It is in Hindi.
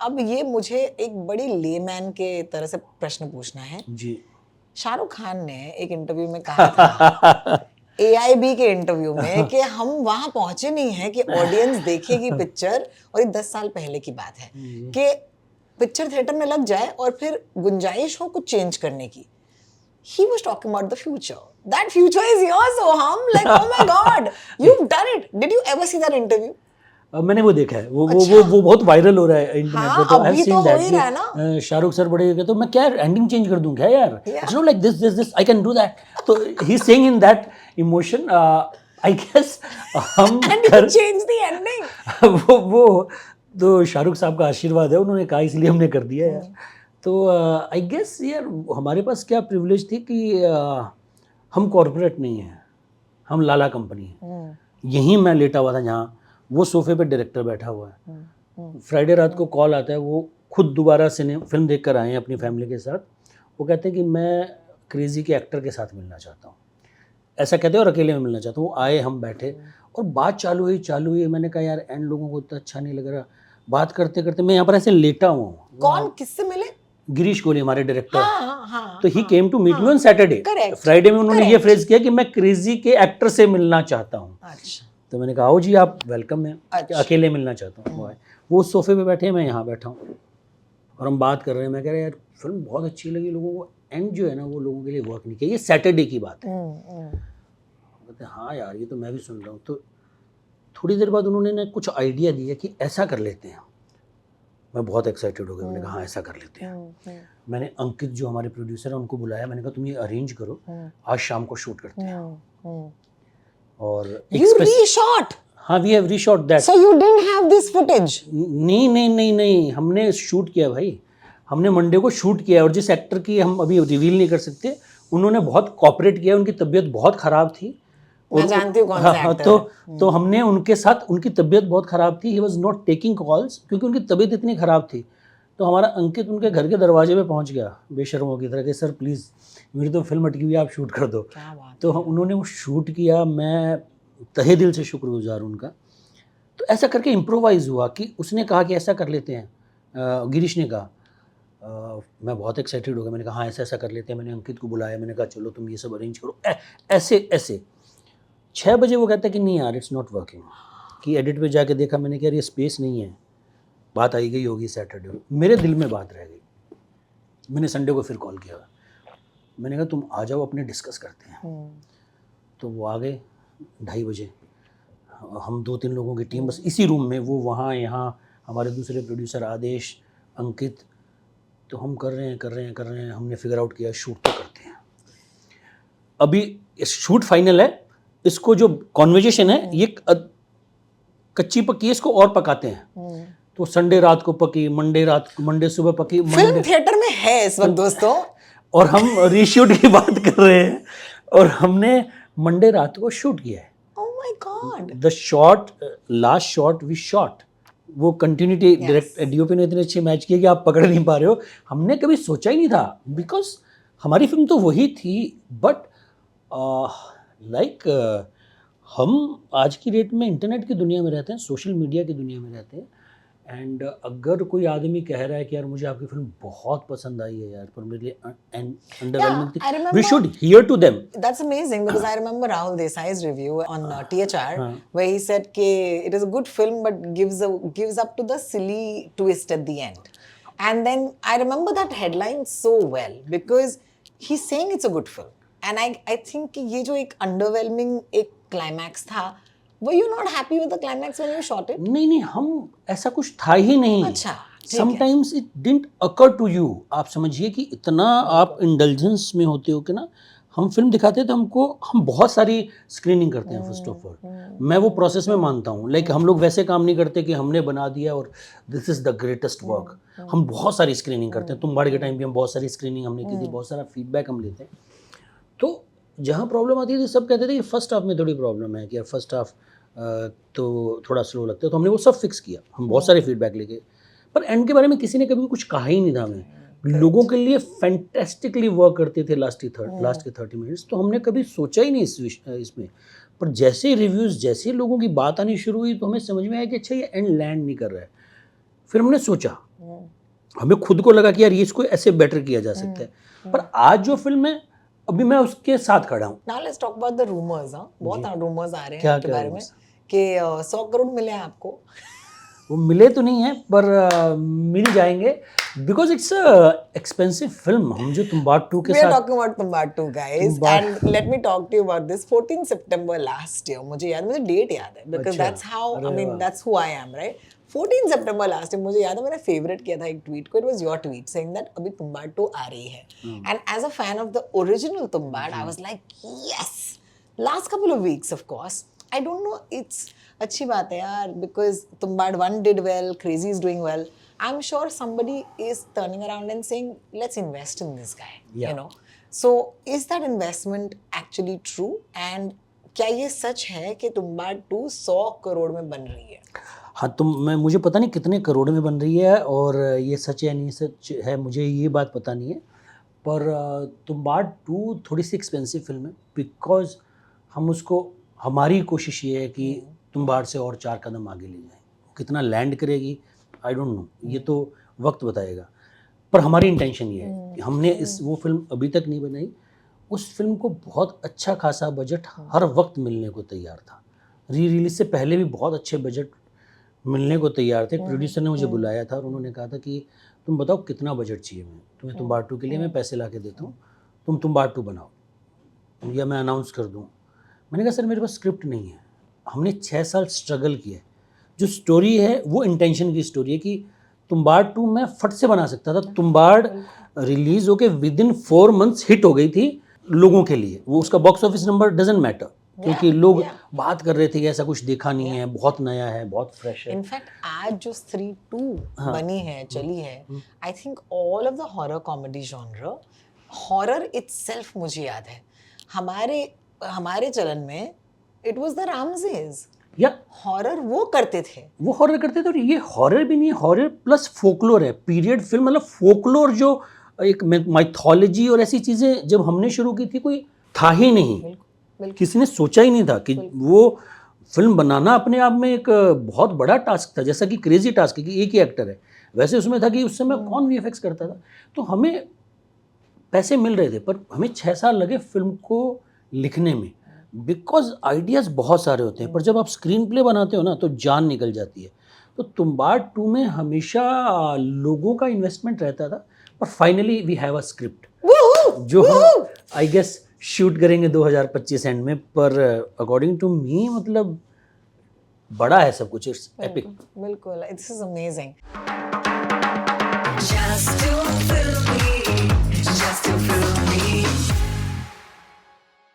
अब ये मुझे एक बड़ी लेमैन के तरह से प्रश्न पूछना है जी। शाहरुख खान ने एक इंटरव्यू में कहा था AIB के इंटरव्यू में कि हम वहां पहुंचे नहीं हैं कि ऑडियंस देखेगी पिक्चर, और ये 10 साल पहले की बात है कि पिक्चर थिएटर में लग जाए और फिर गुंजाइश हो कुछ चेंज करने की. He was talking about the future. That future is yours, Soham. Like, oh my God, you've done it. Did you ever see that interview? मैंने वो देखा है, वो अच्छा। वो बहुत वायरल हो रहा है इंटरनेट हाँ, पे. तो अभी तो हो ही रहा है ना. शाहरुख सर बड़े कहते तो मैं क्या एंडिंग चेंज कर दूं क्या यार, it's not like this I can do that. तो he is saying in that emotion, I guess हम And change the ending. वो तो शाहरुख साहब का आशीर्वाद है, उन्होंने कहा इसलिए हमने कर दिया यार. तो आई गेस यार हमारे पास क्या प्रिविलेज थी कि हम कॉरपोरेट नहीं हैं, हम लाला कंपनी है. यहीं मैं लेटा हुआ था जहाँ, वो सोफे पे डायरेक्टर बैठा हुआ है. फ्राइडे रात को कॉल आता है, वो खुद दोबारा फिल्म देख कर आए हैं अपनी फैमिली के साथ. वो कहते हैं कि मैं क्रेजी के एक्टर के साथ मिलना चाहता हूँ, ऐसा कहते हैं, और अकेले में मिलना चाहता हूँ. वो आए, हम बैठे और बात चालू हुई. मैंने कहा यार एंड लोगों को इतना अच्छा नहीं लग रहा. बात करते करते मैं यहाँ पर ऐसे लेटा हुआ हूँ. कौन किससे मिले? गिरीश कोहली हमारे डायरेक्टर. हाँ, तो he came to meet you on Saturday. Friday में उन्होंने ये फ्रेज किया कि मैं क्रेजी के एक्टर से मिलना चाहता हूँ. अच्छा. तो मैंने कहा आओ जी आप वेलकम है. अच्छा. अकेले मिलना चाहता हूँ. वो सोफे पे बैठे हैं, मैं यहाँ बैठा हूँ और हम बात कर रहे हैं. मैं कह रहा यार फिल्म बहुत अच्छी लगी लोगों को, एंड जो है ना वो लोगों के लिए वर्क नहीं किया. ये सैटरडे की बात है. कहते हाँ यार ये तो मैं भी सुन रहा हूँ. तो थोड़ी देर बाद उन्होंने ना कुछ आइडिया दिया कि ऐसा कर लेते हैं. मैं बहुत एक्साइटेड हो गया. मैंने कहा हाँ ऐसा कर लेते हैं. मैंने अंकित जो हमारे प्रोड्यूसर हैं उनको बुलाया. मैंने कहा तुम ये अरेंज करो, आज शाम को शूट करते हैं. और You reshot? हाँ, we have reshot that. So you didn't have this footage? नहीं, हमने शूट किया भाई. हमने मंडे को शूट किया. और जिस एक्टर की हम अभी रिवील नहीं कर सकते, उन्होंने बहुत कॉपरेट किया. उनकी तबीयत बहुत ख़राब थी. मैं जानती हूँ कौन सा एक्टर है. तो हमने उनके साथ, उनकी तबीयत बहुत ख़राब थी. He was not taking calls क्योंकि उनकी तबीयत इतनी ख़राब थी. तो हमारा अंकित उनके घर के दरवाजे पे पहुंच गया बेशर्मों की तरह कि सर प्लीज़ मेरी तो फिल्म अटकी हुई है, आप शूट कर दो. तो उन्होंने वो शूट किया. मैं तहे दिल से शुक्रगुजार उनका. तो ऐसा करके इम्प्रोवाइज़ हुआ कि उसने कहा कि ऐसा कर लेते हैं. गिरीश ने कहा, मैं बहुत एक्साइटेड हो गया. मैंने कहा हाँ ऐसा कर लेते हैं. मैंने अंकित को बुलाया. मैंने कहा चलो तुम ये सब अरेंज करो. ऐसे 6 बजे वो कहता है कि नहीं यार इट्स नॉट वर्किंग. कि एडिट पे जाके देखा. मैंने कहा ये स्पेस नहीं है, बात आई गई होगी सैटरडे. मेरे दिल में बात रह गई. मैंने संडे को फिर कॉल किया. मैंने कहा तुम आ जाओ अपने डिस्कस करते हैं. तो वो आ गए 2:30 बजे. हम 2-3 लोगों की टीम बस इसी रूम में, वो वहाँ यहाँ, हमारे दूसरे प्रोड्यूसर आदेश, अंकित. तो हम कर रहे हैं. हमने फिगर आउट किया शूट तो करते हैं. अभी शूट फाइनल है. इसको जो कॉन्वर्जेशन है ये कच्ची पक्की है, इसको और पकाते हैं. तो संडे रात को पकी, मंडे सुबह पकी. फिल्म थिएटर में है इस वक्त दोस्तों. और हम रीशूट की बात कर रहे हैं और हमने मंडे रात को शूट किया है. Oh my God. The shot, last shot we shot, वो कंटिन्यूटी डायरेक्ट डीओपी ने इतने अच्छे मैच किए कि आप पकड़ नहीं पा रहे हो. हमने कभी सोचा ही नहीं था बिकॉज हमारी फिल्म तो वही थी. बट हम आज की डेट में इंटरनेट की दुनिया में रहते हैं, सोशल मीडिया की दुनिया में रहते हैं. एंड अगर कोई आदमी कह रहा है कि यार मुझे आपकी फिल्म बहुत पसंद आई है यार, पर मेरे लिए अंडरवेलमिंग थी, we should hear to them. That's amazing because I remember Rahul Desai's review on THR where he said कि it is a good film but gives up to the silly twist at the end. And then I remember that headline so well because he's saying it's a good film. And I think कि ये जो एक underwhelming एक climax था, were you not happy with the climax when you shot it? नहीं, हम ऐसा कुछ था ही नहीं. अच्छा. Sometimes it didn't occur to you. आप समझिए कि इतना आप इंडल्जेंस में होते हो कि ना, हम फिल्म दिखाते हैं तो हम बहुत सारी स्क्रीनिंग करते हैं. फर्स्ट ऑफ ऑल मैं वो प्रोसेस में मानता हूँ. लाइक हम लोग वैसे काम नहीं करते कि हमने बना दिया और this is the greatest work. हम बहुत सारी स्क्रीनिंग करते हैं. तुम्बाड़ के टाइम भी हम बहुत सारी स्क्रीनिंग हमने की थी, बहुत सारा फीडबैक हम लेते हैं. तो जहाँ प्रॉब्लम आती थी सब कहते थे कि फर्स्ट हाफ में थोड़ी प्रॉब्लम है, कि यार फर्स्ट हाफ तो थोड़ा स्लो लगता है. तो हमने वो सब फिक्स किया. हम बहुत सारे फीडबैक लेके, पर एंड के बारे में किसी ने कभी कुछ कहा ही नहीं था. हमें लोगों के लिए फैंटेस्टिकली वर्क करते थे लास्ट के 30 मिनट्स. तो हमने कभी सोचा ही नहीं इसमें. पर जैसे रिव्यूज़, जैसे लोगों की बात आनी शुरू हुई तो हमें समझ में आया कि अच्छा ये एंड लैंड नहीं कर रहा है. फिर हमने सोचा हमें खुद को लगा कि यार ये इसको ऐसे बेटर किया जा सकता है। पर आज जो फिल्म है अभी मैं उसके साथ खड़ा हूँ। Now let's talk about the rumors, हाँ, बहुत rumors आ रहे हैं क्या आपके बारे में rumors? कि 100 करोड़ मिले हैं आपको। वो मिले तो नहीं है पर मिल जाएंगे बिकॉज इट्स एक्सपेंसिव फिल्म। हम जो तुम्बाड 2 के We are साथ talking about Tumbad 2 guys and let me talk to you about this 14 September last year मुझे डेट याद है because अच्छा, that's how I अरे mean वाह। that's who I am right 14 September last year मुझे याद है मैंने फेवरेट किया था एक ट्वीट को, it was your tweet saying that अभी Tumbad 2 आ रही है and as a fan of the original Tumbad I was like yes last couple of weeks of course I don't know it's अच्छी बात है यार because Tumbad 1 did well, Crazy is doing well. I'm sure somebody is turning around and saying, let's invest in this guy, Yeah. you know. So is that investment actually true? And क्या ये सच है कि Tumbad 2 100 करोड़ में बन रही है? हाँ मैं मुझे पता नहीं कितने करोड़ में बन रही है और ये सच है नहीं सच है मुझे ये बात पता नहीं है। पर तुम्बाड 2 थोड़ी सी एक्सपेंसिव फिल्म है बिकॉज हम उसको हमारी कोशिश ये है कि तुम्बाड से और 4 कदम आगे ले जाएं। कितना लैंड करेगी आई डोंट नो, ये तो वक्त बताएगा। पर हमारी इंटेंशन ये है कि हमने वो फिल्म अभी तक नहीं बनाई। उस फिल्म को बहुत अच्छा खासा बजट हर वक्त मिलने को तैयार था। री रिलीज से पहले भी बहुत अच्छे बजट मिलने को तैयार थे। प्रोड्यूसर ने मुझे बुलाया था और उन्होंने कहा था कि तुम बताओ कितना बजट चाहिए मैं तुम्हें तुम्बाड 2 के लिए मैं पैसे ला के देता हूँ, तुम तुम्बाड 2 बनाओ या मैं अनाउंस कर दूँ। मैंने कहा सर मेरे पास स्क्रिप्ट नहीं है, हमने 6 साल स्ट्रगल किया है। जो स्टोरी है वो इंटेंशन की स्टोरी है कि तुम्बाड 2 मैं फट से बना सकता था। तुम्बाड रिलीज होके विद इन 4 months हिट हो गई थी लोगों के लिए। वो उसका box office number doesn't matter क्योंकि लोग बात कर रहे थे कि ऐसा कुछ देखा नहीं है, बहुत नया है, बहुत फ्रेश है। इनफैक्ट आज जो स्त्री 2 बनी है चली है I think all of the horror comedy genre horror itself मुझे याद है हमारे चलन में इट वाज द रामजेज या हॉरर वो करते थे और ये हॉरर भी नहीं है, हॉरर प्लस फोकलोर है। पीरियड फिल्म मतलब फोकलोर जो एक माइथोलॉजी और ऐसी चीज़ें जब हमने शुरू की थी कोई था ही नहीं, किसी ने सोचा ही नहीं था कि वो फिल्म बनाना अपने आप में एक बहुत बड़ा टास्क था। जैसा कि क्रेजी टास्क है कि एक ही एक्टर है, वैसे उसमें था कि उस समय कौन वीएफएक्स करता था। तो हमें पैसे मिल रहे थे पर हमें 6 साल लगे फिल्म को लिखने में बिकॉज आइडियाज़ बहुत सारे होते हैं। पर जब आप स्क्रीन प्ले बनाते हो ना तो जान निकल जाती है। तो तुम्बाड 2 में हमेशा लोगों का इन्वेस्टमेंट रहता था पर finally we have a script जो हम आई गेस शूट करेंगे 2025 एंड में। पर अकॉर्डिंग टू मी मतलब बड़ा है सब कुछ, इट्स एपिक। बिल्कुल this is amazing. Just to